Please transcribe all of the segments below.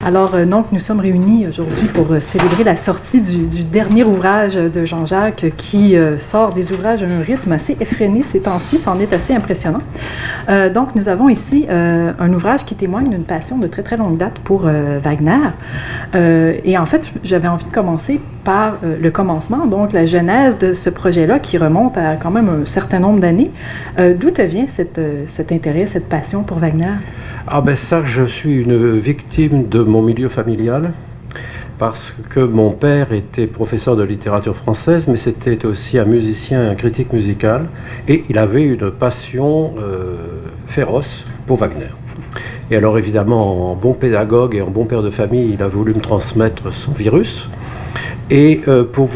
Alors, donc, nous sommes réunis aujourd'hui pour célébrer la sortie du dernier ouvrage de Jean-Jacques qui sort des ouvrages à un rythme assez effréné ces temps-ci, c'en est assez impressionnant. Donc, nous avons ici un ouvrage qui témoigne d'une passion de très très longue date pour Wagner. Et en fait, j'avais envie de commencer par le commencement, donc la genèse de ce projet-là qui remonte à quand même un certain nombre d'années. D'où te vient cet intérêt, cette passion pour Wagner? Ah ben ça, je suis une victime de mon milieu familial, parce que mon père était professeur de littérature française, mais c'était aussi un musicien, un critique musical, et il avait une passion féroce pour Wagner. Et alors évidemment, en bon pédagogue et en bon père de famille, il a voulu me transmettre son virus. Et pour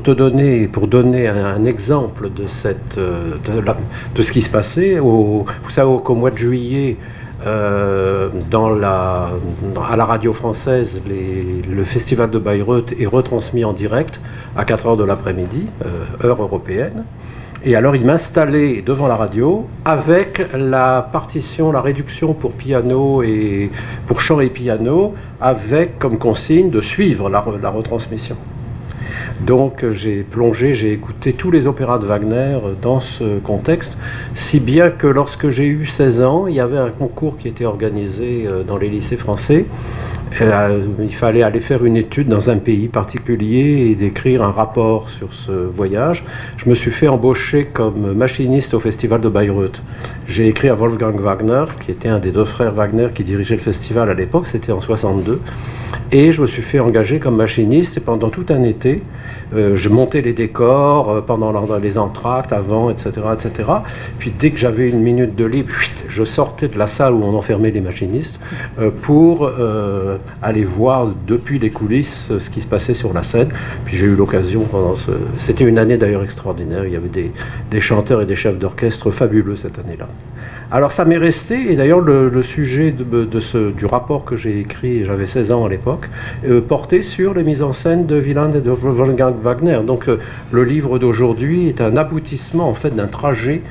donner un exemple de ce qui se passait, vous savez qu'au mois de juillet, à la radio française, le festival de Bayreuth est retransmis en direct à 4h de l'après-midi, heure européenne. Et alors il m'installait devant la radio avec la partition, la réduction pour piano et pour chant et piano, avec comme consigne de suivre la retransmission. Donc j'ai écouté tous les opéras de Wagner dans ce contexte, si bien que lorsque j'ai eu 16 ans, il y avait un concours qui était organisé dans les lycées français. Il fallait aller faire une étude dans un pays particulier et d'écrire un rapport sur ce voyage. Je me suis fait embaucher comme machiniste au festival de Bayreuth. J'ai écrit à Wolfgang Wagner, qui était un des deux frères Wagner qui dirigeait le festival à l'époque, c'était en 62. Et je me suis fait engager comme machiniste et pendant tout un été, je montais les décors pendant les entr'actes, avant, etc., etc. Puis dès que j'avais une minute de libre, je sortais de la salle où on enfermait les machinistes pour aller voir depuis les coulisses ce qui se passait sur la scène. Puis j'ai eu l'occasion C'était une année d'ailleurs extraordinaire, il y avait des chanteurs et des chefs d'orchestre fabuleux cette année-là. Alors ça m'est resté, et d'ailleurs le sujet du rapport que j'ai écrit, j'avais 16 ans à l'époque, portait sur les mises en scène de Wieland et de Wolfgang Wagner. Donc le livre d'aujourd'hui est un aboutissement en fait d'un trajet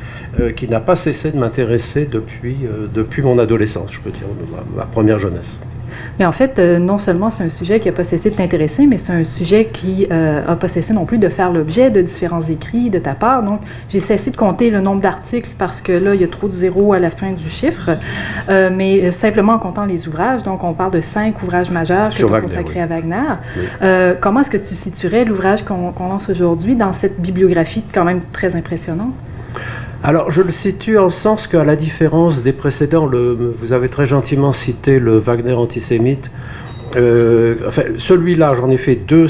qui n'a pas cessé de m'intéresser depuis mon adolescence, je peux dire, ma première jeunesse. Mais en fait, non seulement c'est un sujet qui n'a pas cessé de t'intéresser, mais c'est un sujet qui n'a pas cessé non plus de faire l'objet de différents écrits de ta part. Donc, j'ai cessé de compter le nombre d'articles parce que là, il y a trop de zéros à la fin du chiffre. Mais simplement en comptant les ouvrages, donc on parle de 5 ouvrages majeurs que tu as consacrés à Wagner. Oui. Comment est-ce que tu situerais l'ouvrage qu'on lance aujourd'hui dans cette bibliographie quand même très impressionnante? Alors, je le situe en sens qu'à la différence des précédents, vous avez très gentiment cité le Wagner antisémite. Enfin, celui-là, j'en ai fait deux,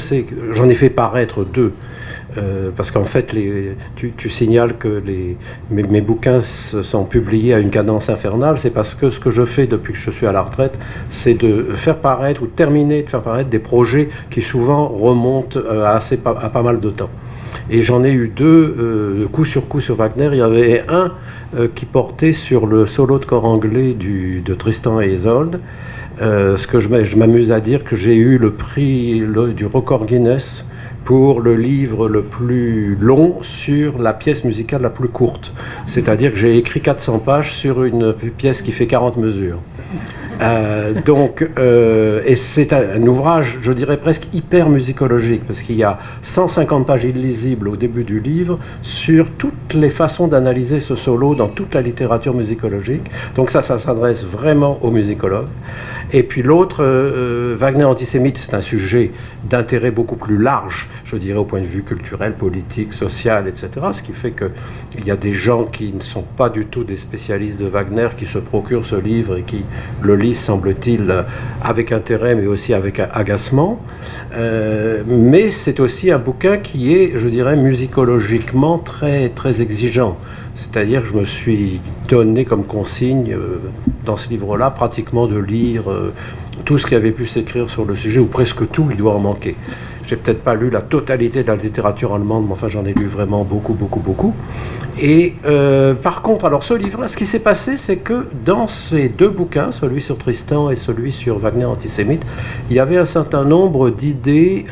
j'en ai fait paraître deux. Parce qu'en fait, tu signales que mes bouquins sont publiés à une cadence infernale. C'est parce que ce que je fais depuis que je suis à la retraite, c'est de faire paraître ou terminer de faire paraître des projets qui souvent remontent à pas mal de temps. Et j'en ai eu deux, coup sur coup sur Wagner. Il y avait un qui portait sur le solo de cor anglais de Tristan et Isolde. Ce que je m'amuse à dire que j'ai eu le prix du record Guinness pour le livre le plus long sur la pièce musicale la plus courte. C'est-à-dire que j'ai écrit 400 pages sur une pièce qui fait 40 mesures. Et c'est un ouvrage, je dirais presque hyper musicologique, parce qu'il y a 150 pages illisibles au début du livre sur toutes les façons d'analyser ce solo dans toute la littérature musicologique. Donc ça s'adresse vraiment aux musicologues. Et puis l'autre, Wagner antisémite, c'est un sujet d'intérêt beaucoup plus large, je dirais au point de vue culturel, politique, social, etc. Ce qui fait qu'il y a des gens qui ne sont pas du tout des spécialistes de Wagner qui se procurent ce livre et qui le lisent, semble-t-il, avec intérêt mais aussi avec agacement. Mais c'est aussi un bouquin qui est, je dirais, musicologiquement très, très exigeant. C'est-à-dire que je me suis donné comme consigne dans ce livre-là pratiquement de lire tout ce qui avait pu s'écrire sur le sujet, ou presque tout, il doit en manquer. J'ai peut-être pas lu la totalité de la littérature allemande, mais enfin j'en ai lu vraiment beaucoup, beaucoup, beaucoup. Et par contre, alors ce livre-là, ce qui s'est passé, c'est que dans ces deux bouquins, celui sur Tristan et celui sur Wagner antisémite, il y avait un certain nombre d'idées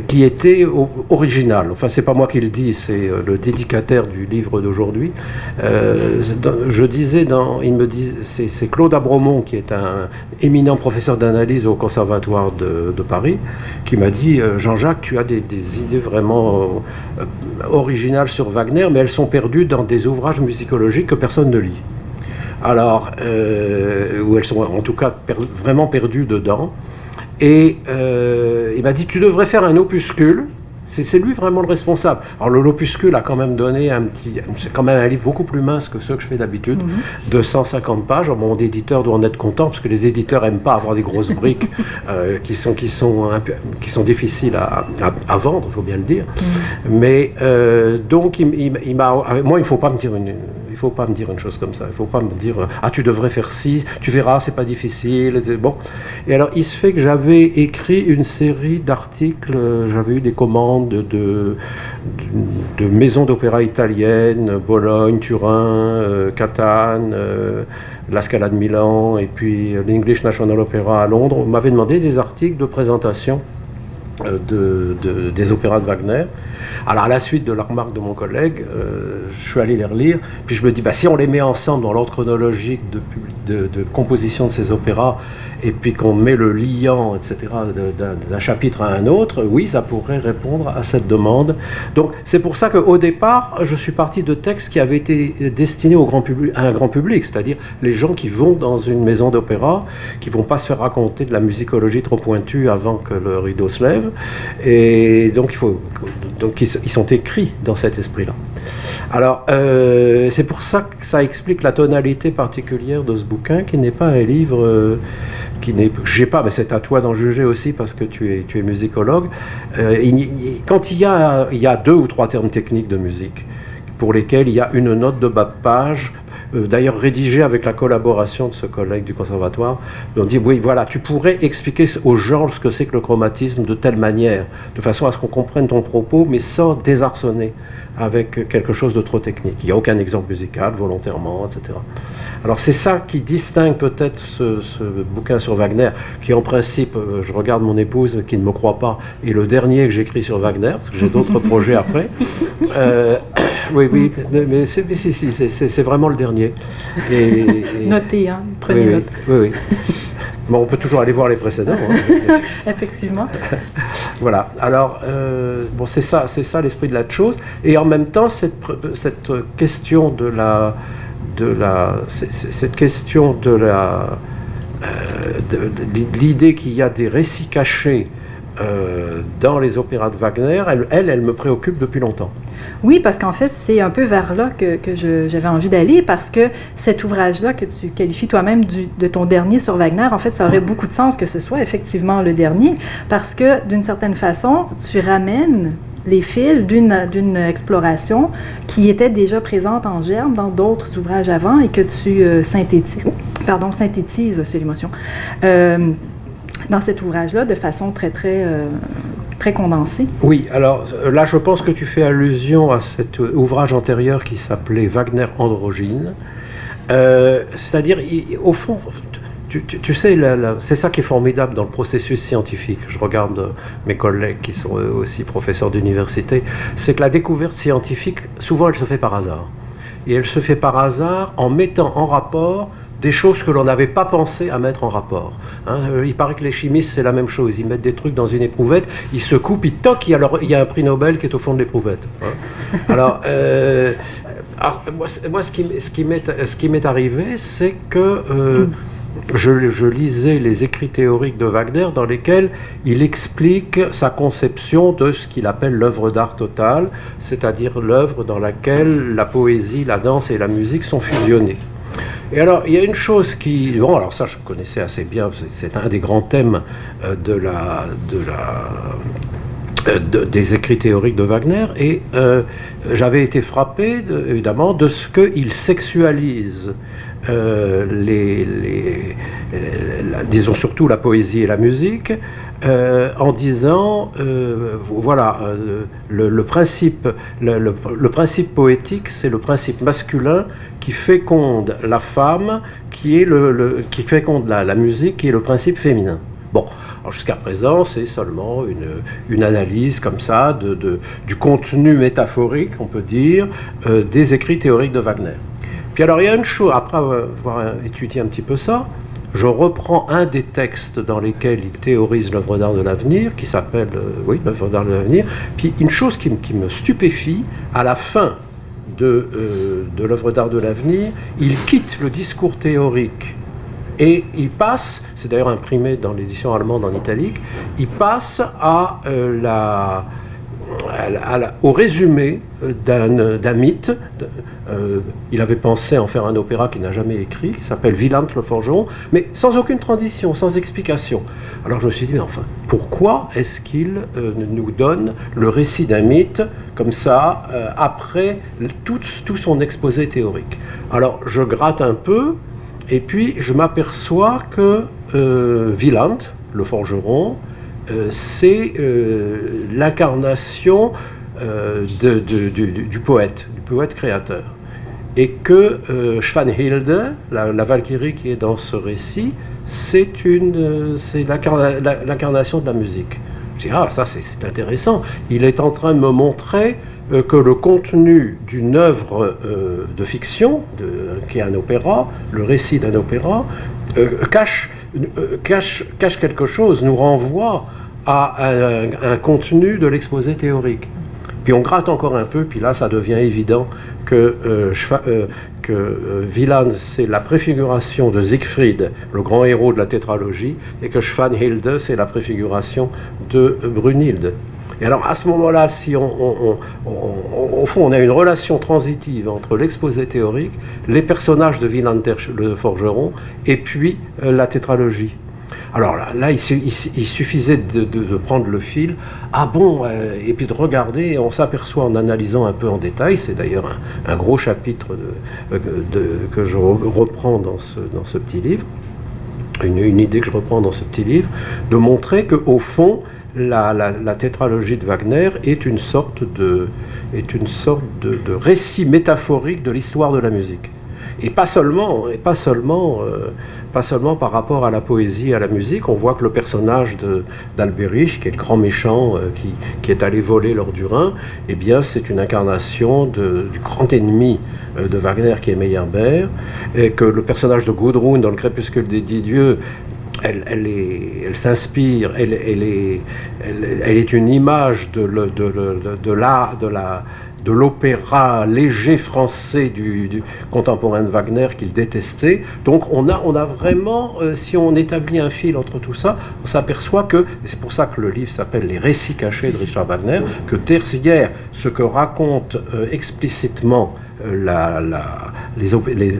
qui était original. Enfin, c'est pas moi qui le dis, c'est le dédicataire du livre d'aujourd'hui. Je disais, il me dit, c'est Claude Abromont, qui est un éminent professeur d'analyse au Conservatoire de Paris, qui m'a dit, Jean-Jacques, tu as des idées vraiment originales sur Wagner, mais elles sont perdues dans des ouvrages musicologiques que personne ne lit. Alors, où elles sont en tout cas vraiment perdues dedans. Et il m'a dit, tu devrais faire un opuscule. C'est lui vraiment le responsable. Alors l'opuscule a quand même donné c'est quand même un livre beaucoup plus mince que ceux que je fais d'habitude, de 150 pages. Mon éditeur doit en être content, parce que les éditeurs n'aiment pas avoir des grosses briques qui sont difficiles à vendre, il faut bien le dire. Mais donc moi il ne faut pas me dire une chose comme ça. Il ne faut pas me dire tu devrais faire ci, tu verras, c'est pas difficile. Bon. Et alors il se fait que j'avais écrit une série d'articles, j'avais eu des commandes de maisons d'opéra italiennes, Bologne, Turin, Catane, la Scala de Milan, et puis l'English National Opera à Londres. On m'avait demandé des articles de présentation des opéras de Wagner. Alors à la suite de la remarque de mon collègue, je suis allé les relire, puis je me dis, si on les met ensemble dans l'ordre chronologique de composition de ces opéras, et puis qu'on met le liant, etc., d'un chapitre à un autre, oui, ça pourrait répondre à cette demande. Donc c'est pour ça qu'au départ, je suis parti de textes qui avaient été destinés à un grand public, c'est-à-dire les gens qui vont dans une maison d'opéra, qui ne vont pas se faire raconter de la musicologie trop pointue avant que le rideau se lève, et donc ils sont écrits dans cet esprit-là. Alors, c'est pour ça que ça explique la tonalité particulière de ce bouquin, qui n'est pas un livre j'ai pas, mais c'est à toi d'en juger aussi, parce que tu es musicologue. Quand il y a 2 ou 3 termes techniques de musique, pour lesquels il y a une note de bas de page, d'ailleurs rédigée avec la collaboration de ce collègue du conservatoire, on dit, oui, voilà, tu pourrais expliquer aux gens ce que c'est que le chromatisme de telle manière, de façon à ce qu'on comprenne ton propos, mais sans désarçonner avec quelque chose de trop technique. Il n'y a aucun exemple musical, volontairement, etc. Alors c'est ça qui distingue peut-être ce bouquin sur Wagner, qui en principe, je regarde mon épouse qui ne me croit pas, est le dernier que j'écris sur Wagner, parce que j'ai d'autres projets après. Oui, mais c'est vraiment le dernier. Notez, prenez note. Oui. Bon, on peut toujours aller voir les précédents. Effectivement. Voilà. Alors, c'est ça l'esprit de la chose. Et en même temps, cette question de l'idée qu'il y a des récits cachés dans les opéras de Wagner, elle me préoccupe depuis longtemps. Oui, parce qu'en fait, c'est un peu vers là que j'avais envie d'aller, parce que cet ouvrage-là que tu qualifies toi-même de ton dernier sur Wagner, en fait, ça aurait beaucoup de sens que ce soit effectivement le dernier, parce que d'une certaine façon, tu ramènes les fils d'une exploration qui était déjà présente en germe dans d'autres ouvrages avant, et que tu synthétises, c'est l'émotion, dans cet ouvrage-là de façon très, très... très condensé. Oui, alors là je pense que tu fais allusion à cet ouvrage antérieur qui s'appelait Wagner androgyne. C'est-à-dire, au fond, tu sais, c'est ça qui est formidable dans le processus scientifique. Je regarde mes collègues qui sont aussi professeurs d'université, c'est que la découverte scientifique, souvent elle se fait par hasard. Et elle se fait par hasard en mettant en rapport des choses que l'on n'avait pas pensé à mettre en rapport. Il paraît que les chimistes, c'est la même chose. Ils mettent des trucs dans une éprouvette, ils se coupent, ils toquent, il y a un prix Nobel qui est au fond de l'éprouvette. Alors, moi, ce qui m'est arrivé, c'est que je lisais les écrits théoriques de Wagner, dans lesquels il explique sa conception de ce qu'il appelle l'œuvre d'art totale, c'est-à-dire l'œuvre dans laquelle la poésie, la danse et la musique sont fusionnées. Et alors, il y a une chose alors ça je connaissais assez bien, c'est un des grands thèmes des écrits théoriques de Wagner, et j'avais été frappé, évidemment, de ce qu'il sexualise disons surtout la poésie et la musique, en disant, le principe poétique, c'est le principe masculin qui féconde la femme, qui féconde la musique, qui est le principe féminin. Bon, Alors jusqu'à présent, c'est seulement une analyse comme ça du contenu métaphorique, on peut dire, des écrits théoriques de Wagner. Puis alors il y a une chose, après avoir étudié un petit peu ça, je reprends un des textes dans lesquels il théorise l'œuvre d'art de l'avenir, qui s'appelle, l'œuvre d'art de l'avenir. Puis une chose qui me stupéfie, à la fin de l'œuvre d'art de l'avenir, il quitte le discours théorique et il passe, c'est d'ailleurs imprimé dans l'édition allemande en italique, il passe au résumé d'un mythe. Il avait pensé en faire un opéra qu'il n'a jamais écrit, qui s'appelle Wieland le forgeron, mais sans aucune transition, sans explication. Alors je me suis dit, mais enfin, pourquoi est-ce qu'il nous donne le récit d'un mythe comme ça, après tout son exposé théorique? Alors je gratte un peu, et puis je m'aperçois que Wieland, le forgeron, c'est l'incarnation du poète créateur. Et que Svanhilde, la Valkyrie qui est dans ce récit, c'est l'incarnation de la musique. Je dis, ah, ça c'est intéressant. Il est en train de me montrer que le contenu d'une œuvre de fiction, qui est un opéra, le récit d'un opéra, cache quelque chose, nous renvoie à un contenu de l'exposé théorique. Puis on gratte encore un peu, puis là ça devient évident que Wieland c'est la préfiguration de Siegfried, le grand héros de la tétralogie, et que Svanhilde c'est la préfiguration de Brunhilde. Et alors à ce moment-là, si au fond on a une relation transitive entre l'exposé théorique, les personnages de Wieland le forgeron, et puis la tétralogie. Alors là il suffisait de prendre le fil, et puis de regarder, et on s'aperçoit en analysant un peu en détail, c'est d'ailleurs un gros chapitre que je reprends dans ce petit livre, une idée que je reprends dans ce petit livre, de montrer qu'au fond, la tétralogie de Wagner est une sorte de récit métaphorique de l'histoire de la musique. Et pas seulement par rapport à la poésie et à la musique. On voit que le personnage d'Alberich, qui est le grand méchant qui est allé voler l'or du Rhin, eh bien c'est une incarnation du grand ennemi de Wagner qui est Meyerbeer, et que le personnage de Gudrun dans le Crépuscule des 10 dieux, elle s'inspire, elle est une image de l'opéra léger français du contemporain de Wagner qu'il détestait. Donc on a vraiment, si on établit un fil entre tout ça, on s'aperçoit que, et c'est pour ça que le livre s'appelle Les récits cachés de Richard Wagner, que derrière ce que raconte explicitement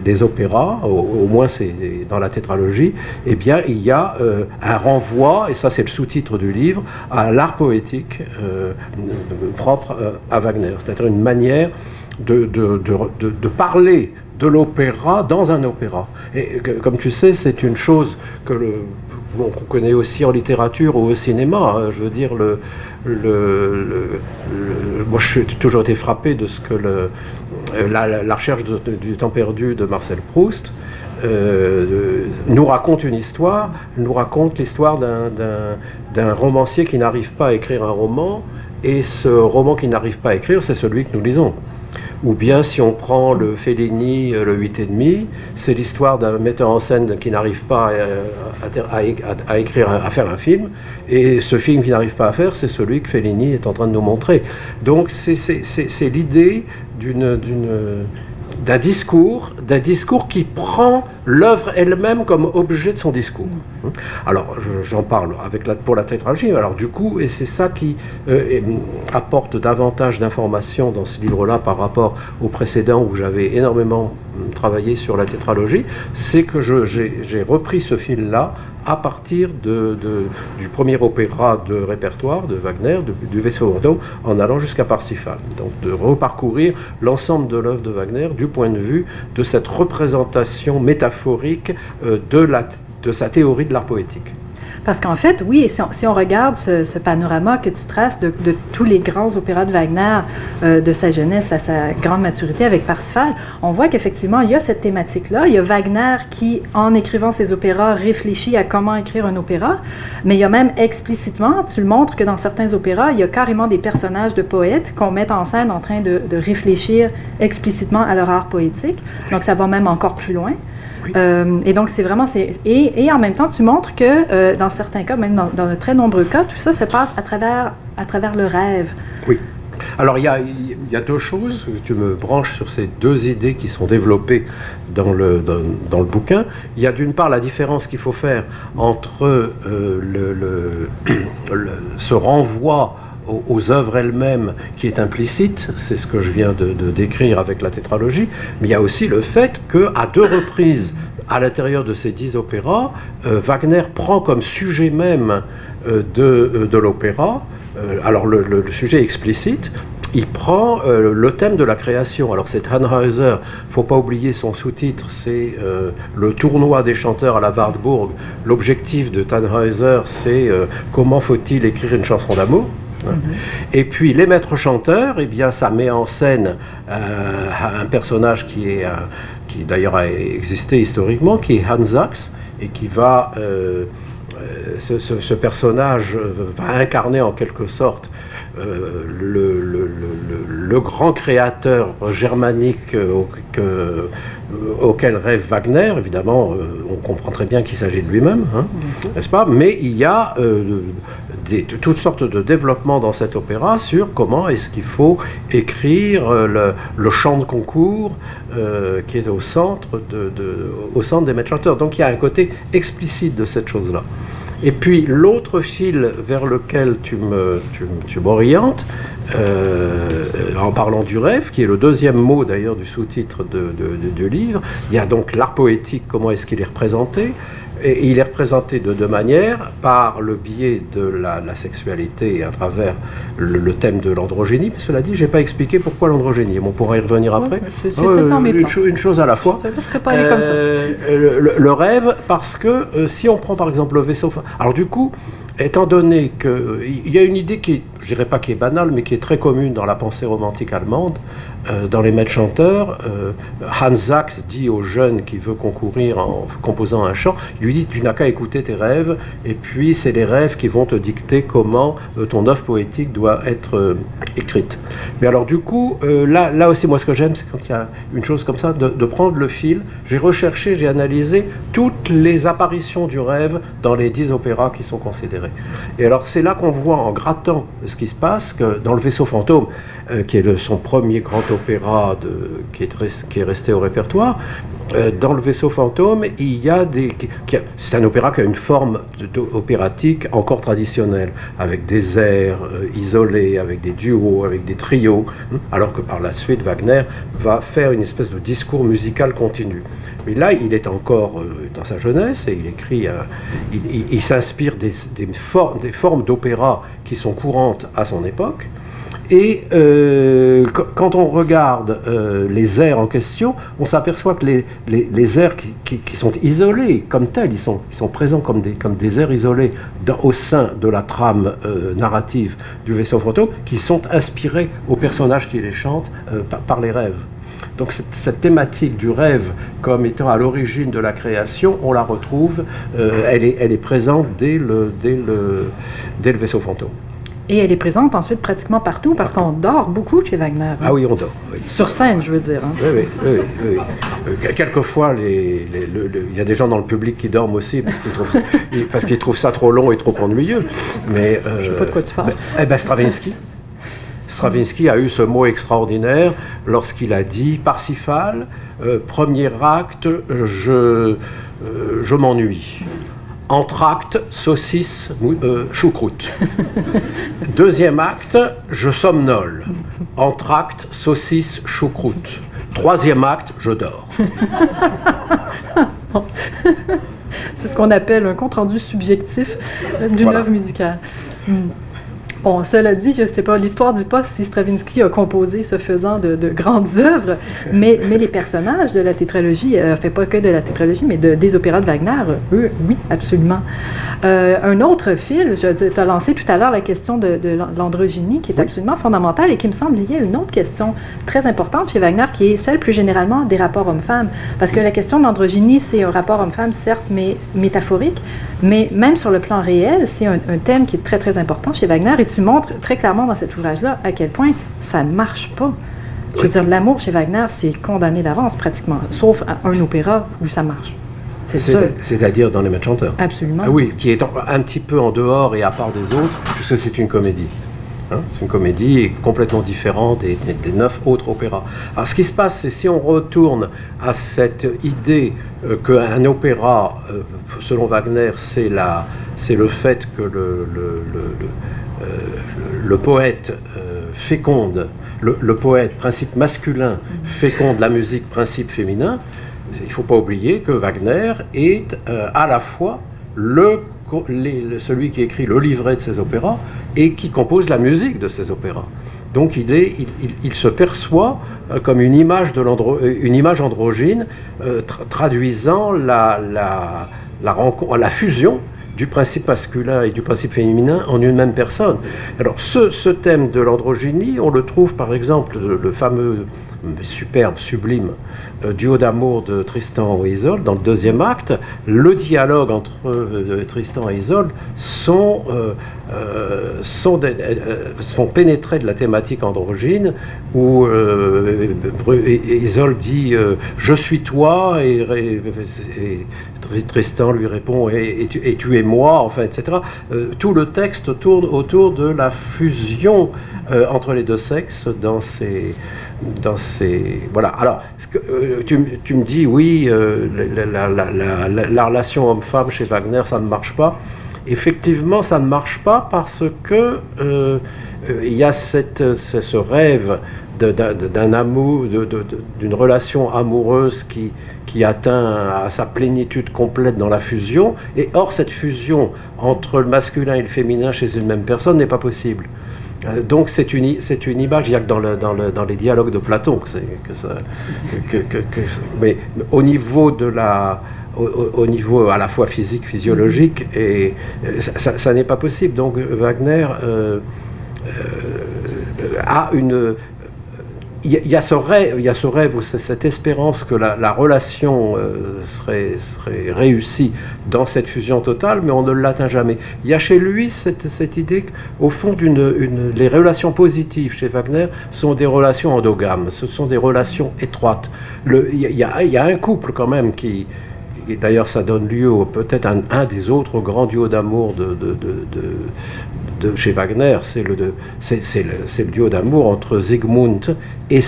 les opéras, au moins c'est dans la tétralogie, eh bien il y a un renvoi, et ça c'est le sous-titre du livre, à l'art poétique propre à Wagner, c'est-à-dire une manière de parler de l'opéra dans un opéra. Et comme tu sais, c'est une chose qu'on connaît aussi en littérature ou au cinéma. Je veux dire, moi, j'ai toujours été frappé de ce que la recherche du temps perdu de Marcel Proust nous raconte une histoire, nous raconte l'histoire d'un romancier qui n'arrive pas à écrire un roman, et ce roman qu'il n'arrive pas à écrire, c'est celui que nous lisons. Ou bien si on prend le Fellini, le 8,5, c'est l'histoire d'un metteur en scène qui n'arrive pas à faire un film, et ce film qu'il n'arrive pas à faire, c'est celui que Fellini est en train de nous montrer. Donc c'est l'idée d'un discours qui prend l'œuvre elle-même comme objet de son discours. Alors, j'en parle pour la tétralogie, alors du coup, et c'est ça qui apporte davantage d'informations dans ce livre-là par rapport au précédent où j'avais énormément travaillé sur la tétralogie, c'est que j'ai repris ce fil-là à partir du premier opéra de répertoire de Wagner, du Vaisseau fantôme, en allant jusqu'à Parsifal. Donc de reparcourir l'ensemble de l'œuvre de Wagner du point de vue de cette représentation métaphorique de sa théorie de l'art poétique. Parce qu'en fait, oui, si on regarde ce panorama que tu traces de tous les grands opéras de Wagner, de sa jeunesse à sa grande maturité avec Parsifal, on voit qu'effectivement, il y a cette thématique-là. Il y a Wagner qui, en écrivant ses opéras, réfléchit à comment écrire un opéra, mais il y a même explicitement, tu le montres que dans certains opéras, il y a carrément des personnages de poètes qu'on met en scène en train de réfléchir explicitement à leur art poétique. Donc, ça va même encore plus loin. Oui. Et donc, c'est vraiment... Et en même temps, tu montres que dans certains cas, même dans de très nombreux cas, tout ça se passe à travers le rêve. Oui. Alors, il y a deux choses. Tu me branches sur ces deux idées qui sont développées dans le bouquin. Il y a d'une part la différence qu'il faut faire entre ce renvoi aux œuvres elles-mêmes qui est implicite, c'est ce que je viens de décrire avec la tétralogie, mais il y a aussi le fait qu'à 2 reprises, à l'intérieur de ces 10 opéras, Wagner prend comme sujet même de l'opéra, alors le sujet explicite, il prend le thème de la création. Alors c'est Tannhäuser, il ne faut pas oublier son sous-titre, c'est le tournoi des chanteurs à la Wartburg. L'objectif de Tannhäuser, c'est comment faut-il écrire une chanson d'amour. Et puis les maîtres chanteurs, eh bien, ça met en scène un personnage qui d'ailleurs a existé historiquement, qui est Hans Sachs, et qui va, ce personnage va incarner en quelque sorte le grand créateur germanique auquel rêve Wagner. Évidemment, on comprend très bien qu'il s'agit de lui-même, hein, n'est-ce pas? Mais il y a toutes sortes de développements dans cet opéra sur comment est-ce qu'il faut écrire le chant de concours qui est au centre des maîtres chanteurs. Donc il y a un côté explicite de cette chose-là. Et puis l'autre fil vers lequel tu m'orientes, en parlant du rêve, qui est le deuxième mot d'ailleurs du sous-titre du livre, il y a donc l'art poétique, comment est-ce qu'il est représenté. Et il est représenté de deux manières, par le biais de la sexualité à travers le thème de l'androgynie. Mais cela dit, je n'ai pas expliqué pourquoi l'androgynie. On pourra y revenir après. Une chose à la fois. Ça ne serait pas aller comme ça. Le rêve, parce que si on prend par exemple le vaisseau... Alors du coup, étant donné qu'il y a une idée qui, je dirais pas qui est banale, mais qui est très commune dans la pensée romantique allemande, dans les maîtres chanteurs, Hans Sachs dit au jeune qui veut concourir en composant un chant, il lui dit: tu n'as qu'à écouter tes rêves, et puis c'est les rêves qui vont te dicter comment ton œuvre poétique doit être écrite. Mais alors du coup, là aussi, moi ce que j'aime, c'est quand il y a une chose comme ça, de prendre le fil. J'ai recherché, j'ai analysé toutes les apparitions du rêve dans les 10 opéras qui sont considérés. Et alors c'est là qu'on voit, en grattant ce qui se passe, que dans le Vaisseau fantôme, qui est son premier grand opéra qui est resté au répertoire, dans le Vaisseau fantôme, il y a c'est un opéra qui a une forme opératique encore traditionnelle, avec des airs isolés, avec des duos, avec des trios, alors que par la suite Wagner va faire une espèce de discours musical continu. Mais là, il est encore dans sa jeunesse, et il écrit, il s'inspire des formes d'opéra qui sont courantes à son époque. Et quand on regarde les airs en question, on s'aperçoit que les airs qui sont isolés comme tels, ils sont présents comme des airs isolés au sein de la trame narrative du Vaisseau fantôme, qui sont inspirés aux personnages qui les chantent par les rêves. Donc cette thématique du rêve comme étant à l'origine de la création, on la retrouve, elle est présente dès le Vaisseau fantôme. Et elle est présente ensuite pratiquement partout, parce qu'on dort beaucoup chez Wagner. Ah oui, on dort. Oui. Sur scène, je veux dire. Hein. Oui. Quelquefois, il y a des gens dans le public qui dorment aussi, parce qu'ils trouvent ça trop long et trop ennuyeux. Mais, je ne sais pas de quoi tu parles. Stravinsky a eu ce mot extraordinaire lorsqu'il a dit: Parsifal, premier acte, je m'ennuie. Entr'acte, saucisse, choucroute. Deuxième acte, je somnole. Entr'acte, saucisse, choucroute. Troisième acte, je dors. C'est ce qu'on appelle un compte-rendu subjectif d'une œuvre musicale. Bon, cela dit, je ne sais pas, l'histoire ne dit pas si Stravinsky a composé, ce faisant, de grandes œuvres, mais les personnages de la tétralogie, fait pas que de la tétralogie, mais des opéras de Wagner, eux, oui, absolument. Un autre fil, tu as lancé tout à l'heure la question de l'androgynie, qui est absolument fondamentale et qui me semble liée à une autre question très importante chez Wagner, qui est celle plus généralement des rapports hommes-femmes. Parce que la question de l'androgynie, c'est un rapport homme-femme, certes, mais métaphorique, mais même sur le plan réel, c'est un thème qui est très, très important chez Wagner, et tu montres très clairement dans cet ouvrage-là à quel point ça ne marche pas. Je veux dire, l'amour chez Wagner, c'est condamné d'avance pratiquement, sauf à un opéra où ça marche. C'est-à-dire dans Les Maîtres Chanteurs. Absolument. Ah oui, qui est un petit peu en dehors et à part des autres, puisque c'est une comédie. Hein, c'est une comédie complètement différente des 9 autres opéras. Alors ce qui se passe, c'est si on retourne à cette idée qu'un opéra, selon Wagner, c'est le fait que le poète féconde, le poète, principe masculin, féconde la musique, principe féminin. Il ne faut pas oublier que Wagner est à la fois celui qui écrit le livret de ses opéras et qui compose la musique de ses opéras. Donc il se perçoit comme une image androgyne traduisant la fusion du principe masculin et du principe féminin en une même personne. Alors ce thème de l'androgynie, on le trouve par exemple le fameux superbe, sublime duo d'amour de Tristan et Isolde dans le deuxième acte. Le dialogue entre Tristan et Isolde sont pénétrés de la thématique androgyne où Isolde dit je suis toi et Tristan lui répond et tu es moi, enfin, etc. Tout le texte tourne autour de la fusion entre les deux sexes dans ces voilà. Alors tu me dis oui, la relation homme-femme chez Wagner, ça ne marche pas. Effectivement, ça ne marche pas parce que il y a ce rêve d'un amour, d'une relation amoureuse qui atteint à sa plénitude complète dans la fusion. Et or, cette fusion entre le masculin et le féminin chez une même personne n'est pas possible. Donc c'est une image, il y a que dans les dialogues de Platon mais au niveau au niveau à la fois physique, physiologique, et ça n'est pas possible. Donc Wagner a il y a ce rêve, cette espérance que la relation serait réussie dans cette fusion totale, mais on ne l'atteint jamais. Il y a chez lui cette idée qu'au fond, les relations positives chez Wagner sont des relations endogames, ce sont des relations étroites. Il y a un couple quand même qui... Et d'ailleurs, ça donne lieu peut-être un des autres grands duos d'amour de chez Wagner, c'est le duo d'amour entre Sigmund et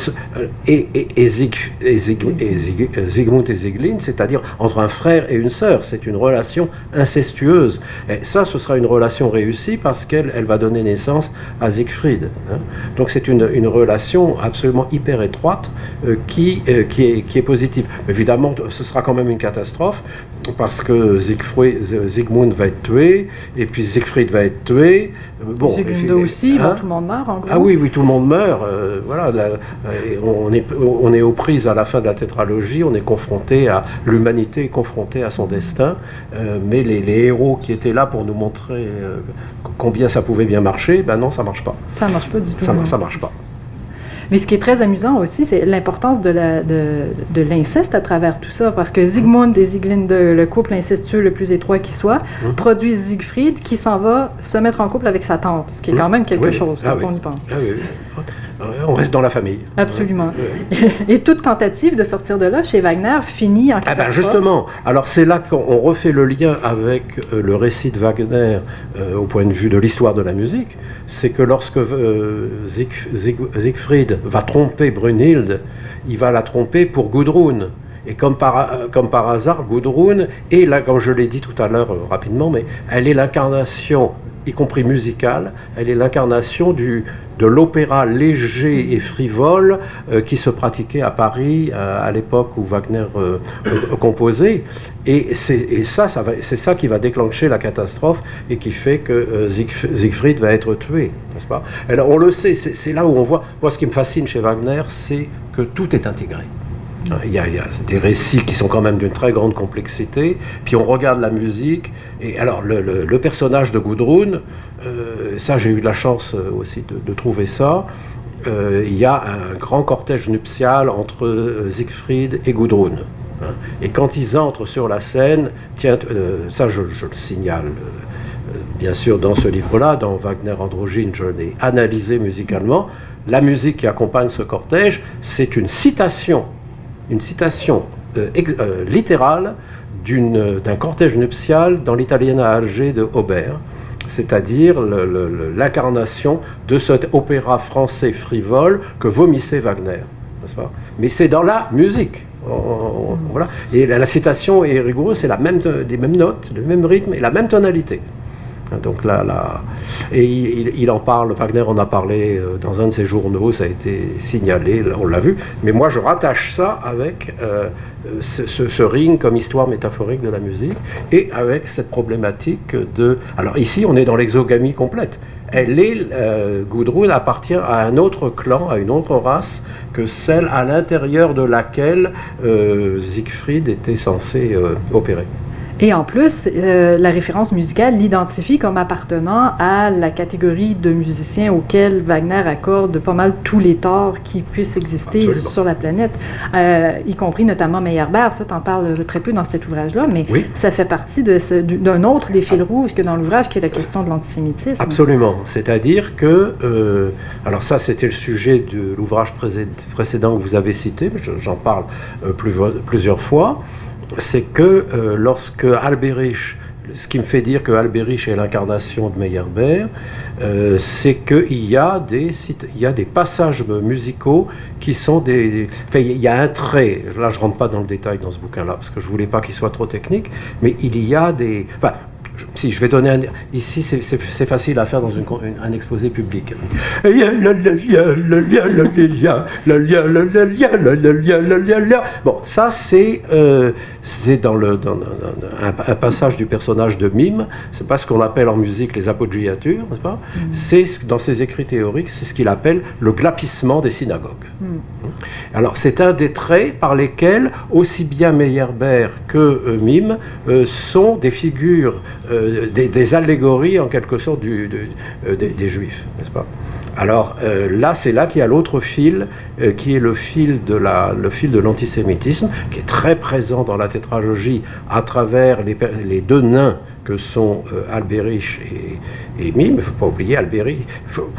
Sigmund et Sieglinde, c'est-à-dire entre un frère et une sœur. C'est une relation incestueuse. Et ça, ce sera une relation réussie parce qu'elle va donner naissance à Siegfried. Hein. Donc c'est une relation absolument hyper étroite qui est positive. Évidemment, ce sera quand même une catastrophe parce que Sigmund va être tué et puis Siegfried va être tué. Bon, Sieglinde aussi, tout le monde meurt en gros. Ah oui, tout le monde meurt. Voilà, on est aux prises à la fin de la tétralogie, on est confronté à l'humanité, est confrontée à son destin, mais les héros qui étaient là pour nous montrer combien ça pouvait bien marcher, ben non, ça marche pas. Ça marche pas du tout. Ça marche pas. Mais ce qui est très amusant aussi, c'est l'importance de l'inceste à travers tout ça, parce que Sigmund et Sieglinde, le couple incestueux le plus étroit qui soit, produisent Siegfried qui s'en va se mettre en couple avec sa tante, ce qui est quand même quelque chose quand on y pense. Ah oui. On reste dans la famille. Absolument. Et toute tentative de sortir de là, chez Wagner, finit en catastrophe. Justement, alors c'est là qu'on refait le lien avec le récit de Wagner au point de vue de l'histoire de la musique, c'est que lorsque Siegfried va tromper Brunhilde, il va la tromper pour Gudrun. Et comme par hasard, Gudrun est là, comme je l'ai dit tout à l'heure rapidement, mais elle est l'incarnation, y compris musicale, elle est l'incarnation de l'opéra léger et frivole qui se pratiquait à Paris à l'époque où Wagner composait. Et c'est ça qui va déclencher la catastrophe et qui fait que Siegfried va être tué, n'est-ce pas? Alors on le sait, c'est là où on voit. Moi, ce qui me fascine chez Wagner, c'est que tout est intégré. Il y a des récits qui sont quand même d'une très grande complexité, puis on regarde la musique, et alors le personnage de Gudrun, ça j'ai eu de la chance aussi de trouver ça, il y a un grand cortège nuptial entre Siegfried et Gudrun. Et quand ils entrent sur la scène, tiens, ça je le signale, bien sûr dans ce livre-là, dans Wagner Androgyne, je l'ai analysé musicalement, la musique qui accompagne ce cortège, c'est une citation littérale d'un cortège nuptial dans l'Italienne à Alger de Aubert, c'est-à-dire l'incarnation de cet opéra français frivole que vomissait Wagner, n'est-ce pas? Mais c'est dans la musique. Voilà. Et la citation est rigoureuse, c'est les mêmes notes, le même rythme et la même tonalité. Donc et il en parle, Wagner en a parlé dans un de ses journaux, ça a été signalé, on l'a vu, mais moi je rattache ça avec ce ring comme histoire métaphorique de la musique, et avec cette problématique de... Alors ici on est dans l'exogamie complète, Gudrun appartient à un autre clan, à une autre race que celle à l'intérieur de laquelle Siegfried était censé opérer. Et en plus, la référence musicale l'identifie comme appartenant à la catégorie de musiciens auxquels Wagner accorde pas mal tous les torts qui puissent exister Absolument. Sur la planète, y compris notamment Meyerbeer. Ça, t'en parles très peu dans cet ouvrage-là, mais oui. Ça fait partie d'un autre des fils rouges que dans l'ouvrage, qui est la question de l'antisémitisme. Absolument. C'est-à-dire que... alors ça, c'était le sujet de l'ouvrage précédent que vous avez cité, j'en parle plusieurs fois. C'est que lorsque Alberich, ce qui me fait dire que Alberich est l'incarnation de Meyerbeer, c'est qu'il y a des passages musicaux qui sont enfin, il y a un trait, là je ne rentre pas dans le détail dans ce bouquin-là, parce que je ne voulais pas qu'il soit trop technique, mais il y a des... Enfin, si, je vais donner ici, c'est facile à faire dans un exposé public. Bon, ça c'est dans un passage du personnage de Mime, c'est pas ce qu'on appelle en musique les appoggiatures, n'est-ce pas? C'est dans ses écrits théoriques, c'est ce qu'il appelle le glapissement des synagogues. Alors c'est un des traits par lesquels aussi bien Meyerbeer que Mime sont des figures, des allégories en quelque sorte des Juifs, n'est-ce pas? Alors là, c'est là qu'il y a l'autre fil, qui est le fil de l'antisémitisme, qui est très présent dans la tétralogie à travers les deux nains que sont Alberich et Mime. Il ne faut pas oublier Alberich.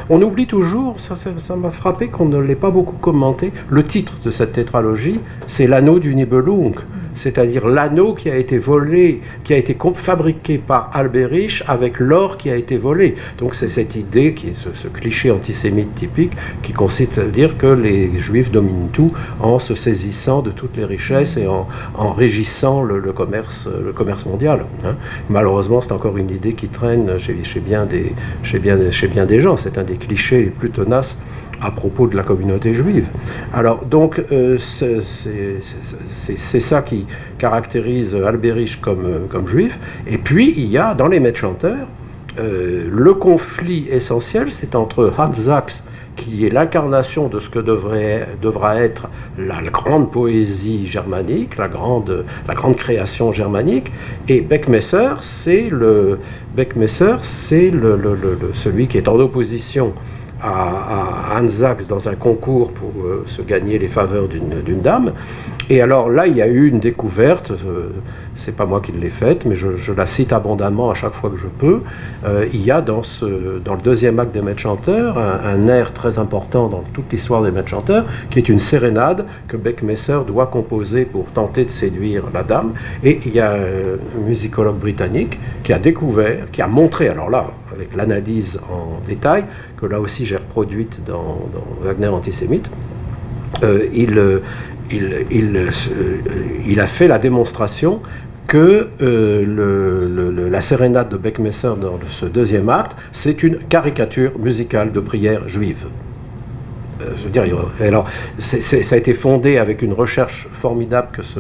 On oublie toujours, ça m'a frappé qu'on ne l'ait pas beaucoup commenté, le titre de cette tétralogie, c'est l'anneau du Nibelung, c'est-à-dire l'anneau qui a été volé, qui a été fabriqué par Alberich avec l'or qui a été volé. Donc c'est cette idée, qui est ce cliché antisémite typique, qui consiste à dire que les Juifs dominent tout en se saisissant de toutes les richesses et en régissant le commerce mondial. Hein. Malheureusement, c'est encore une idée qui traîne chez bien des gens. C'est un des clichés les plus tenaces à propos de la communauté juive. Alors, donc, c'est ça qui caractérise Alberich comme juif. Et puis, il y a, dans les maîtres chanteurs, le conflit essentiel, c'est entre Hans Sachs, qui est l'incarnation de ce que devra être la grande poésie germanique, la grande création germanique, et Beckmesser, c'est celui qui est en opposition à Hans Sachs dans un concours pour se gagner les faveurs d'une dame. Et alors là, il y a eu une découverte, c'est pas moi qui l'ai faite, mais je la cite abondamment à chaque fois que je peux. Il y a dans le deuxième acte des Maîtres chanteurs un air très important dans toute l'histoire des Maîtres chanteurs, qui est une sérénade que Beckmesser doit composer pour tenter de séduire la dame. Et il y a un musicologue britannique qui a découvert, qui a montré, alors là, avec l'analyse en détail, que là aussi j'ai reproduite dans Wagner antisémite, il a fait la démonstration que la sérénade de Beckmesser dans ce deuxième acte, c'est une caricature musicale de prière juive. Je veux dire, alors, ça a été fondé avec une recherche formidable que ce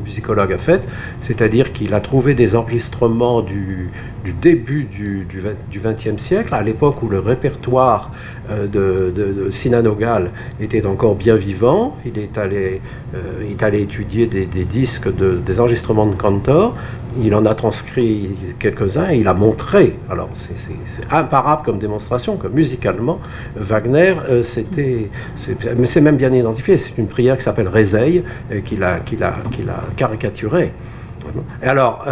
musicologue a faite, c'est-à-dire qu'il a trouvé des enregistrements du début du XXe siècle, à l'époque où le répertoire de Sinan Ogal était encore bien vivant. Il est allé étudier des disques, des enregistrements de Cantor. Il en a transcrit quelques-uns et il a montré, alors c'est imparable comme démonstration, que musicalement, Wagner, mais c'est même bien identifié, c'est une prière qui s'appelle Réseil, qu'il a caricaturée. Et alors,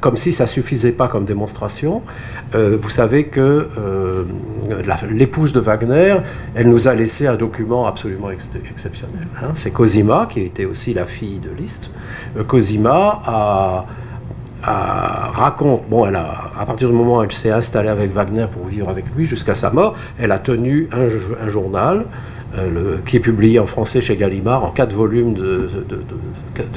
comme si ça ne suffisait pas comme démonstration, vous savez que l'épouse de Wagner, elle nous a laissé un document absolument exceptionnel. Hein. C'est Cosima, qui était aussi la fille de Liszt. Cosima raconte, à partir du moment où elle s'est installée avec Wagner pour vivre avec lui jusqu'à sa mort, elle a tenu un journal qui est publié en français chez Gallimard en 4 volumes de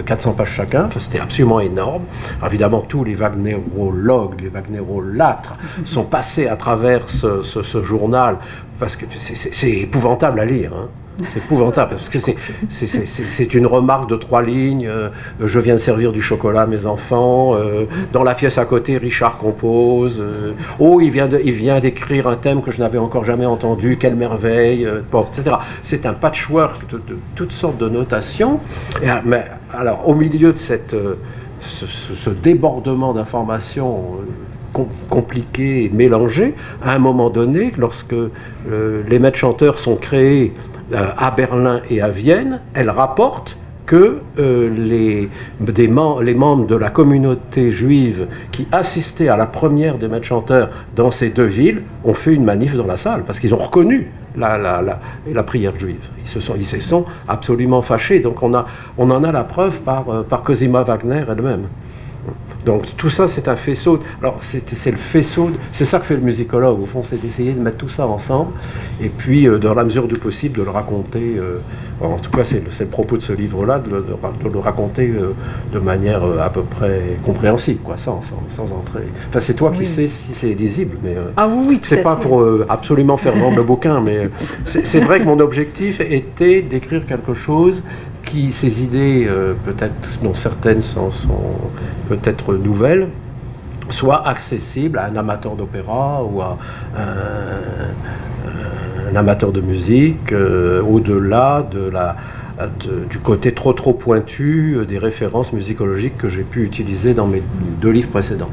400 pages chacun. Enfin, c'était absolument énorme. Alors, évidemment, tous les wagnérologues, les wagnérolattres sont passés à travers ce journal, parce que c'est épouvantable à lire. Hein. C'est épouvantable, parce que c'est une remarque de 3 lignes. Je viens de servir du chocolat à mes enfants. Dans la pièce à côté, Richard compose. Il vient d'écrire un thème que je n'avais encore jamais entendu. Quelle merveille, etc. C'est un patchwork de toutes sortes de notations. Mais alors, au milieu de ce débordement d'informations compliquées et mélangées, à un moment donné, lorsque les maîtres chanteurs sont créés à Berlin et à Vienne, elle rapporte que les membres de la communauté juive qui assistaient à la première des maîtres chanteurs dans ces 2 villes ont fait une manif dans la salle, parce qu'ils ont reconnu la prière juive. Ils se sont absolument fâchés. Donc on en a la preuve par Cosima Wagner elle-même. Donc tout ça, c'est un faisceau. Alors c'est le faisceau. C'est ça que fait le musicologue. Au fond, c'est d'essayer de mettre tout ça ensemble, et puis dans la mesure du possible de le raconter. En tout cas, c'est le propos de ce livre-là, de le raconter de manière à peu près compréhensible, quoi, sans entrer. Enfin, c'est toi qui sais si c'est lisible, mais c'est pas pour absolument faire vendre le bouquin, mais c'est vrai que mon objectif était d'écrire quelque chose qui, ces idées, peut-être, dont certaines sont peut-être nouvelles, soient accessibles à un amateur d'opéra ou à un amateur de musique, au-delà du côté trop pointu des références musicologiques que j'ai pu utiliser dans mes 2 livres précédents.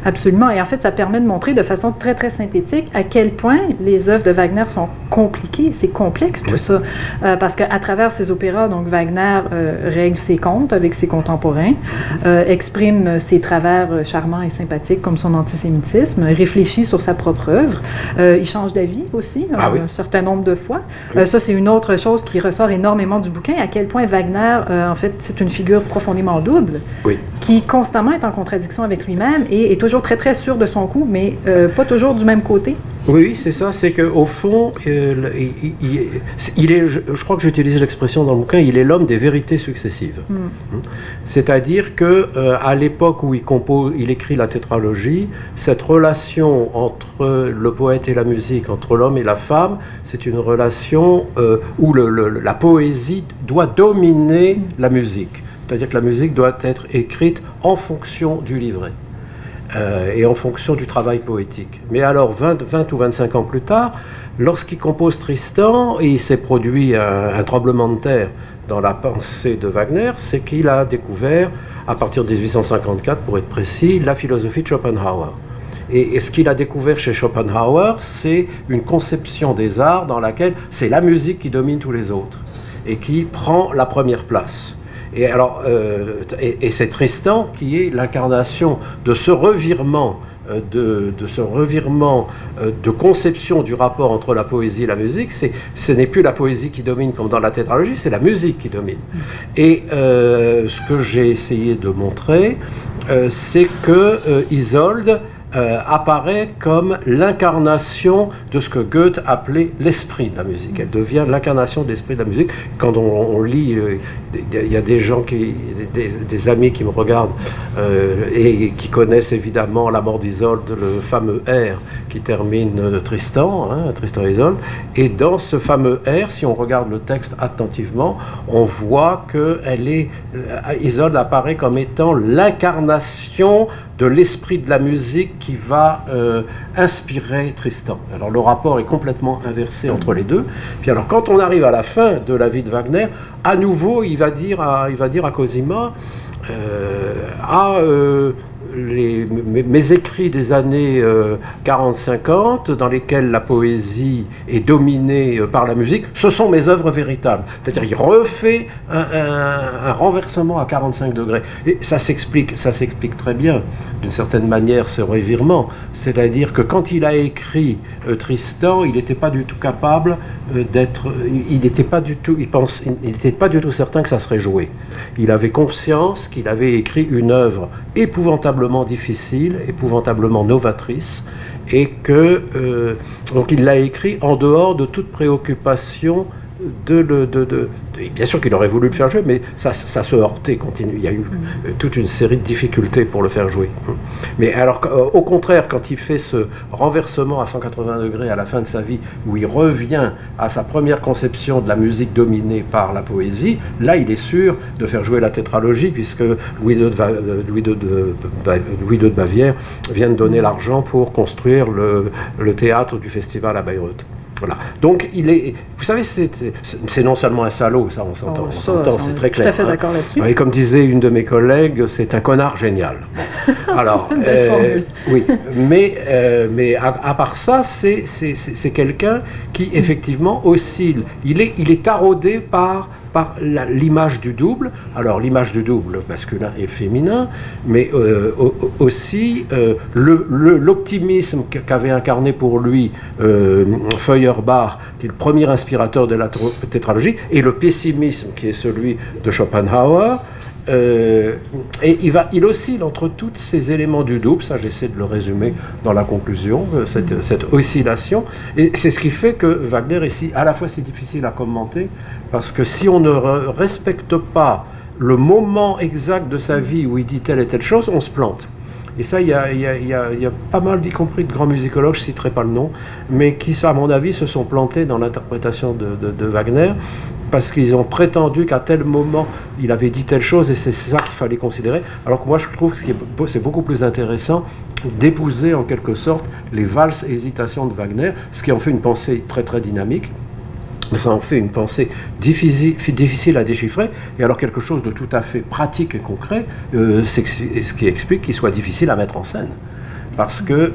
Absolument. Et en fait, ça permet de montrer de façon très, très synthétique à quel point les œuvres de Wagner sont compliquées, c'est complexe tout ça. Parce qu'à travers ces opéras, donc Wagner règle ses comptes avec ses contemporains, exprime ses travers charmants et sympathiques comme son antisémitisme, réfléchit sur sa propre œuvre. Il change d'avis aussi, un certain nombre de fois. Ça, c'est une autre chose qui ressort énormément du bouquin, à quel point Wagner, en fait, c'est une figure profondément double, qui constamment est en contradiction avec lui-même et est toujours très très sûr de son coup, mais pas toujours du même côté. Oui, c'est ça, c'est qu'au fond, il est, je crois que j'utilise l'expression dans le bouquin, il est l'homme des vérités successives. C'est-à-dire qu'à l'époque où il écrit la tétralogie, cette relation entre le poète et la musique, entre l'homme et la femme, c'est une relation où la poésie doit dominer la musique. C'est-à-dire que la musique doit être écrite en fonction du livret. Et en fonction du travail poétique. Mais alors, 20 ou 25 ans plus tard, lorsqu'il compose Tristan, et il s'est produit un tremblement de terre dans la pensée de Wagner, c'est qu'il a découvert, à partir de 1854 pour être précis, la philosophie de Schopenhauer. Et ce qu'il a découvert chez Schopenhauer, c'est une conception des arts dans laquelle c'est la musique qui domine tous les autres, et qui prend la première place. Et alors, c'est Tristan qui est l'incarnation de ce revirement, de conception du rapport entre la poésie et la musique. Ce n'est plus la poésie qui domine comme dans la tétralogie, c'est la musique qui domine. Et ce que j'ai essayé de montrer, c'est que Isolde apparaît comme l'incarnation de ce que Goethe appelait l'esprit de la musique. Elle devient l'incarnation de l'esprit de la musique. Quand on lit, il y a des gens, des amis qui me regardent et qui connaissent évidemment La mort d'Isolde, le fameux air qui termine Tristan, Tristan et Isolde. Et dans ce fameux air, si on regarde le texte attentivement, on voit que Isolde apparaît comme étant l'incarnation de l'esprit de la musique qui va inspirer Tristan. Alors le rapport est complètement inversé entre les deux. Puis alors quand on arrive à la fin de la vie de Wagner, à nouveau il va dire à Cosima, mes écrits des années 40-50, dans lesquels la poésie est dominée par la musique, ce sont mes œuvres véritables. C'est-à-dire il refait un renversement à 45 degrés. Et ça s'explique très bien, d'une certaine manière, ce revirement. C'est-à-dire que quand il a écrit Tristan, il n'était pas du tout capable il n'était pas du tout certain que ça serait joué. Il avait conscience qu'il avait écrit une œuvre épouvantablement difficile, épouvantablement novatrice, et que donc il l'a écrit en dehors de toute préoccupation bien sûr qu'il aurait voulu le faire jouer, mais ça se heurtait continue. Il y a eu toute une série de difficultés pour le faire jouer. Mais alors, au contraire, quand il fait ce renversement à 180 degrés à la fin de sa vie, où il revient à sa première conception de la musique dominée par la poésie, là, il est sûr de faire jouer la tétralogie, puisque Louis II de Bavière vient de donner l'argent pour construire le théâtre du festival à Bayreuth. Voilà. Donc, vous savez, c'est non seulement un salaud, ça on s'entend, c'est très clair. Tout à fait d'accord là-dessus. Et comme disait une de mes collègues, c'est un connard génial. Alors, oui, mais à part ça, c'est quelqu'un qui effectivement oscille. Il est taraudé par l'image du double, alors l'image du double masculin et féminin, mais aussi l'optimisme qu'avait incarné pour lui Feuerbach, qui est le premier inspirateur de la tétralogie, et le pessimisme qui est celui de Schopenhauer. Et il oscille entre tous ces éléments du double, ça j'essaie de le résumer dans la conclusion, cette oscillation, et c'est ce qui fait que Wagner ici, à la fois c'est difficile à commenter, parce que si on ne respecte pas le moment exact de sa vie où il dit telle et telle chose, on se plante. Et ça, il y a pas mal, y compris de grands musicologues, je ne citerai pas le nom, mais qui, à mon avis, se sont plantés dans l'interprétation de Wagner, parce qu'ils ont prétendu qu'à tel moment, il avait dit telle chose, et c'est ça qu'il fallait considérer. Alors que moi, je trouve que c'est beaucoup plus intéressant d'épouser, en quelque sorte, les valses et hésitations de Wagner, ce qui en fait une pensée très, très dynamique. Mais ça en fait une pensée difficile à déchiffrer, et alors quelque chose de tout à fait pratique et concret, c'est ce qui explique qu'il soit difficile à mettre en scène. Parce que,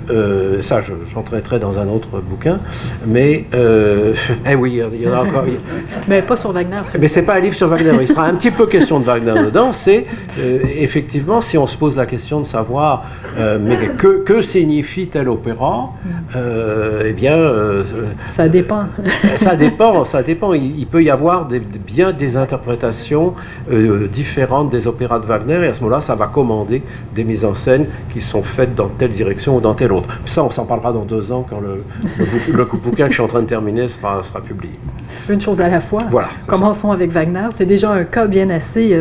ça j'en traiterai dans un autre bouquin, mais, oui, il y en a encore. Mais pas sur Wagner. Mais c'est pas un livre sur Wagner, il sera un petit peu question de Wagner dedans, c'est, effectivement, si on se pose la question de savoir, mais que signifie tel opéra, eh bien... ça dépend. Ça dépend. Il peut y avoir bien des interprétations différentes des opéras de Wagner, et à ce moment-là, ça va commander des mises en scène qui sont faites dans telle direction ou dans telle autre. Ça, on s'en parlera dans 2 ans quand le bouquin que je suis en train de terminer sera publié. Une chose à la fois. Voilà. Commençons avec Wagner. C'est déjà un cas bien assez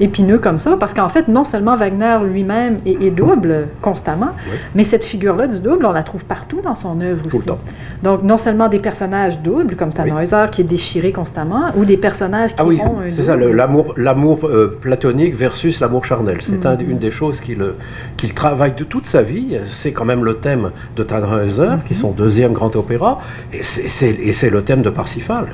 épineux comme ça, parce qu'en fait, non seulement Wagner lui-même est double constamment, oui, mais cette figure-là du double, on la trouve partout dans son œuvre aussi. Tout le temps. Donc, non seulement des personnages doubles, comme Tannhäuser, oui, qui est déchiré constamment, ou des personnages qui ont un double. C'est ça, l'amour platonique versus l'amour charnel. C'est une des choses qu'il travaille de toute sa vie. C'est quand même le thème de Tannhäuser, qui est son 2e grand opéra, et c'est le thème de Parsifal.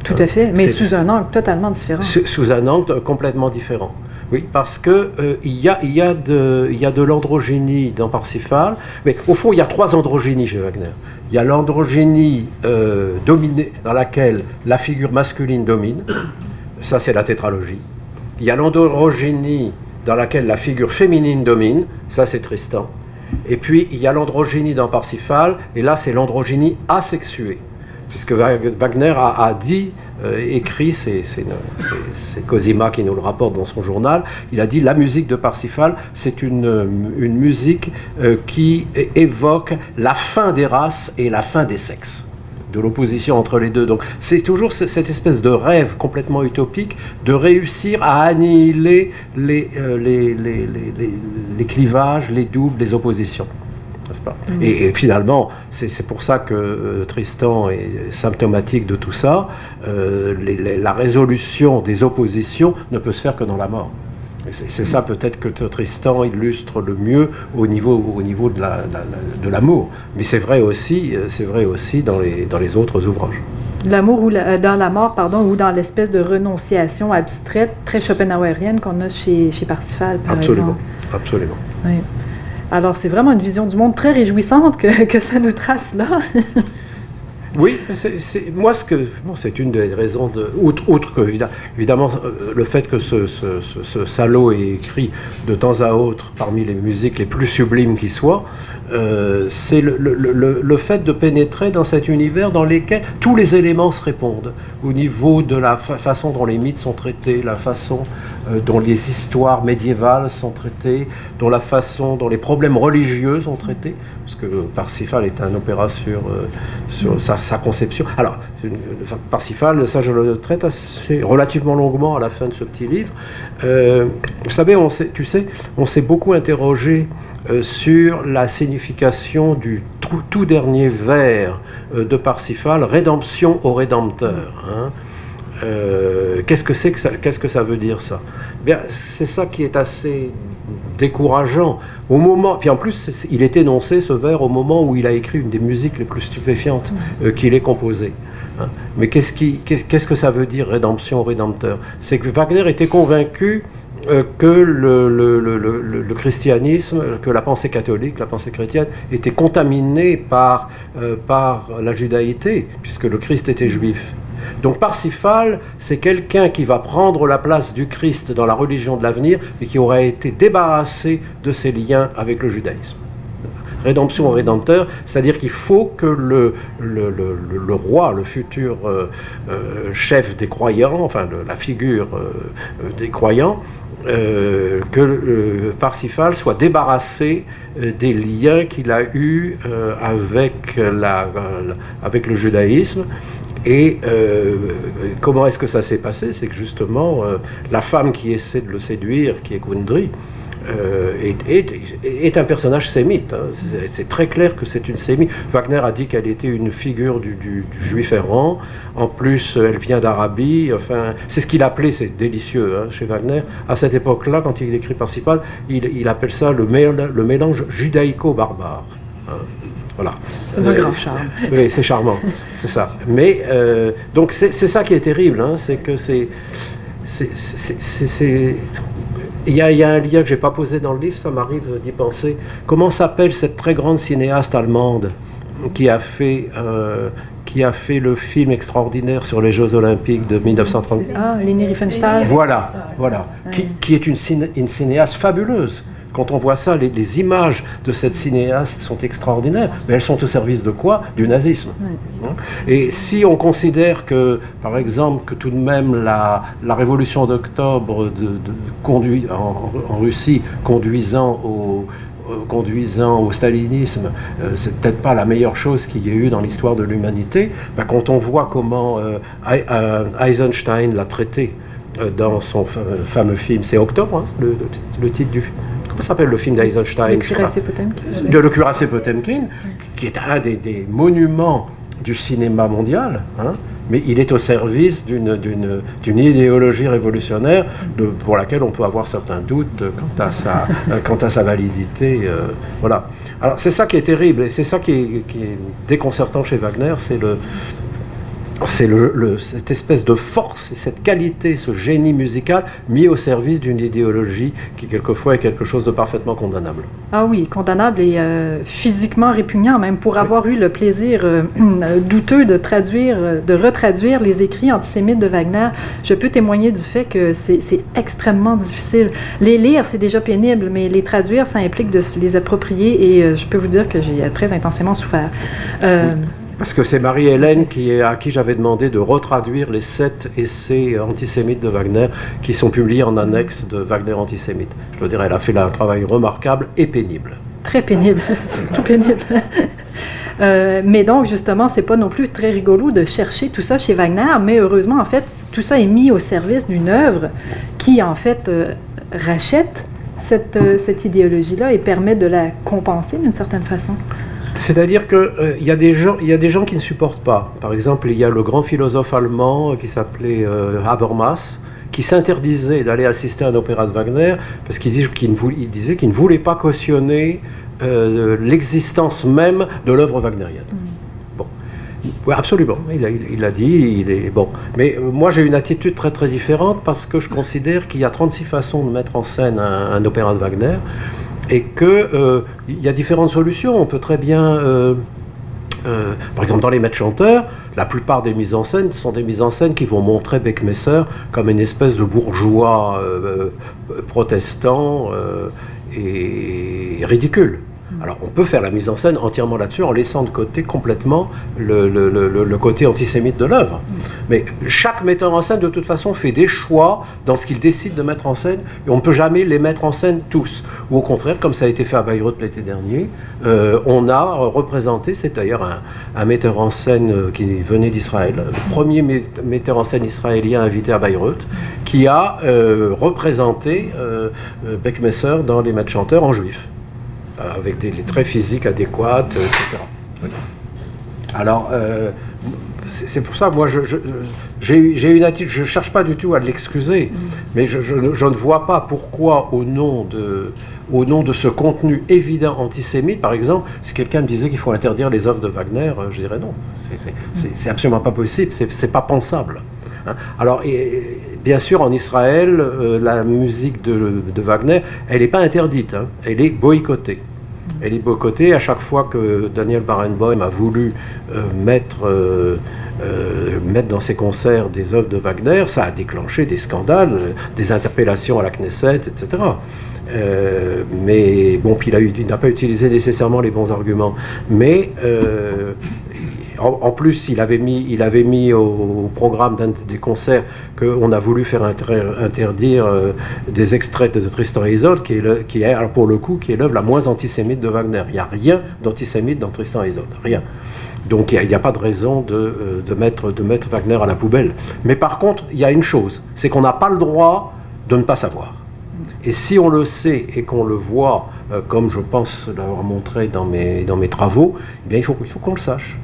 Tout à fait, mais sous un angle totalement différent. Sous un angle complètement différent. Oui, parce que il y a de l'androgynie dans Parsifal, mais au fond il y a 3 androgynies chez Wagner. Il y a l'androgynie dominée, dans laquelle la figure masculine domine, ça c'est la tétralogie. Il y a l'androgynie dans laquelle la figure féminine domine, ça c'est Tristan. Et puis il y a l'androgynie dans Parsifal, et là c'est l'androgynie asexuée. Puisque Wagner a dit écrit, c'est Cosima qui nous le rapporte dans son journal, il a dit la musique de Parsifal, c'est une musique qui évoque la fin des races et la fin des sexes, de l'opposition entre les deux. Donc c'est toujours cette espèce de rêve complètement utopique de réussir à annihiler les clivages, les doubles, les oppositions. N'est-ce pas ? Et finalement, c'est pour ça que Tristan est symptomatique de tout ça. La résolution des oppositions ne peut se faire que dans la mort. C'est ça peut-être que Tristan illustre le mieux au niveau de l'amour. Mais c'est vrai aussi dans les autres ouvrages. L'amour ou dans la mort, pardon, ou dans l'espèce de renonciation abstraite, très schopenhauerienne qu'on a chez Parsifal, par exemple. Absolument. Oui. Alors, c'est vraiment une vision du monde très réjouissante que ça nous trace là. Oui, moi, c'est une des raisons, outre que, évidemment, le fait que ce salaud ait écrit de temps à autre, parmi les musiques les plus sublimes qui soient, c'est le fait de pénétrer dans cet univers dans lequel tous les éléments se répondent, au niveau de la façon dont les mythes sont traités, la façon dont les histoires médiévales sont traitées, dont la façon dont les problèmes religieux sont traités, parce que Parsifal est un opéra sur sa conception. Alors, Parsifal, ça je le traite relativement longuement à la fin de ce petit livre. Vous savez, on s'est beaucoup interrogé sur la signification du tout dernier vers de Parsifal, Rédemption au Rédempteur. Hein. Qu'est-ce que ça veut dire ça ? Bien, c'est ça qui est assez décourageant. Puis en plus, il est énoncé ce vers au moment où il a écrit une des musiques les plus stupéfiantes qu'il ait composées. Hein. Mais qu'est-ce que ça veut dire, Rédemption au Rédempteur ? C'est que Wagner était convaincu que le christianisme, que la pensée catholique, la pensée chrétienne, était contaminée par la judaïté, puisque le Christ était juif. Donc Parsifal, c'est quelqu'un qui va prendre la place du Christ dans la religion de l'avenir, mais qui aurait été débarrassé de ses liens avec le judaïsme. Rédemption au Rédempteur, c'est-à-dire qu'il faut que le roi, le futur chef des croyants, enfin la figure des croyants, que Parsifal soit débarrassé des liens qu'il a eus avec le judaïsme. Et comment est-ce que ça s'est passé ? C'est que justement, la femme qui essaie de le séduire, qui est Kundry, est un personnage sémite. Hein. C'est très clair que c'est une sémite. Wagner a dit qu'elle était une figure du juif errant. En plus, elle vient d'Arabie. Enfin, c'est ce qu'il appelait, c'est délicieux hein, chez Wagner. À cette époque-là, quand il écrit Parsifal, il appelle ça le mélange judaïco-barbare. Hein. Voilà. C'est un grand charme. Oui, c'est charmant, c'est ça. Mais donc c'est ça qui est terrible, hein, c'est que il y a un lien que j'ai pas posé dans le livre, ça m'arrive d'y penser. Comment s'appelle cette très grande cinéaste allemande qui a fait le film extraordinaire sur les Jeux Olympiques de 1930. Ah, Leni Riefenstahl. Voilà. Qui est une cinéaste fabuleuse. Quand on voit ça, les images de cette cinéaste sont extraordinaires, mais elles sont au service de quoi ? Du nazisme. Oui. Et si on considère que, par exemple, que tout de même la révolution d'octobre conduit en Russie, conduisant au stalinisme, c'est peut-être pas la meilleure chose qu'il y ait eu dans l'histoire de l'humanité, quand on voit comment Eisenstein l'a traité dans son fameux film, c'est Octobre, hein, le titre du film. Comment s'appelle le film d'Eisenstein ? Le cuirassé Potemkin. Le cuirassé Potemkin, qui est un des monuments du cinéma mondial, hein, mais il est au service d'une idéologie révolutionnaire pour laquelle on peut avoir certains doutes quant à sa validité. Voilà. Alors c'est ça qui est terrible, et c'est ça qui est déconcertant chez Wagner, c'est cette espèce de force, cette qualité, ce génie musical mis au service d'une idéologie qui quelquefois est quelque chose de parfaitement condamnable. Ah oui, condamnable et physiquement répugnant même, pour avoir eu le plaisir douteux de retraduire les écrits antisémites de Wagner. Je peux témoigner du fait que c'est extrêmement difficile. Les lire, c'est déjà pénible, mais les traduire, ça implique de se les approprier, et je peux vous dire que j'ai très intensément souffert. Parce que c'est Marie-Hélène à qui j'avais demandé de retraduire les 7 essais antisémites de Wagner qui sont publiés en annexe de Wagner antisémite. Je veux dire, elle a fait là un travail remarquable et pénible. Très pénible, surtout pénible. Mais donc, justement, c'est pas non plus très rigolo de chercher tout ça chez Wagner, mais heureusement, en fait, tout ça est mis au service d'une œuvre qui, en fait, rachète cette idéologie-là et permet de la compenser d'une certaine façon. C'est-à-dire qu'il y a des gens qui ne supportent pas. Par exemple, il y a le grand philosophe allemand qui s'appelait Habermas, qui s'interdisait d'aller assister à un opéra de Wagner parce qu'il disait qu'il ne voulait pas cautionner l'existence même de l'œuvre wagnérienne. Bon, oui, absolument, il l'a dit, bon. Mais moi j'ai une attitude très très différente parce que je considère qu'il y a 36 façons de mettre en scène un opéra de Wagner et qu'il y a différentes solutions. On peut très bien... par exemple, dans Les Maîtres chanteurs, la plupart des mises en scène sont des mises en scène qui vont montrer Beckmesser comme une espèce de bourgeois protestant et ridicule. Alors, on peut faire la mise en scène entièrement là-dessus en laissant de côté complètement le côté antisémite de l'œuvre. Mais chaque metteur en scène, de toute façon, fait des choix dans ce qu'il décide de mettre en scène, et on ne peut jamais les mettre en scène tous. Ou au contraire, comme ça a été fait à Bayreuth l'été dernier, on a représenté, c'est d'ailleurs un metteur en scène qui venait d'Israël, le premier metteur en scène israélien invité à Bayreuth, qui a représenté Beckmesser dans Les Maîtres chanteurs en juif, avec des traits physiques adéquats, etc. Alors, c'est pour ça, moi, j'ai une attitude, je ne cherche pas du tout à l'excuser, mais je ne vois pas pourquoi, au nom de ce contenu évident antisémite, par exemple, si quelqu'un me disait qu'il faut interdire les œuvres de Wagner, je dirais non, c'est absolument pas possible, c'est pas pensable. Alors, bien sûr, en Israël, la musique de Wagner, elle n'est pas interdite, elle est boycottée. Elle est boycottée à chaque fois que Daniel Barenboim a voulu mettre dans ses concerts des œuvres de Wagner, ça a déclenché des scandales, des interpellations à la Knesset, etc. Mais bon, puis il n'a pas utilisé nécessairement les bons arguments. Mais en plus, il avait mis au programme d'un des concerts qu'on a voulu faire interdire des extraits de Tristan et Isolde, qui est alors pour le coup, qui est l'œuvre la moins antisémite de Wagner. Il n'y a rien d'antisémite dans Tristan et Isolde, rien. Donc il n'y a pas de raison de mettre Wagner à la poubelle. Mais par contre, il y a une chose, c'est qu'on n'a pas le droit de ne pas savoir. Et si on le sait et qu'on le voit, comme je pense l'avoir montré dans mes travaux, eh bien, il faut qu'on le sache.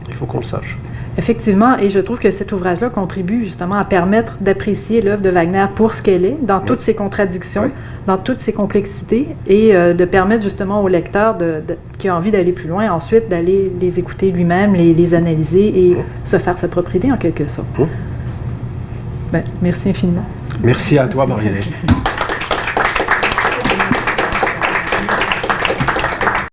Il faut qu'on le sache. Effectivement, et je trouve que cet ouvrage-là contribue justement à permettre d'apprécier l'œuvre de Wagner pour ce qu'elle est, dans toutes ses contradictions, dans toutes ses complexités, et de permettre justement au lecteur qui a envie d'aller plus loin, ensuite d'aller les écouter lui-même, les analyser et se faire sa propre idée en quelque sorte. Ben, merci infiniment. Merci à toi, Marie-Hélène.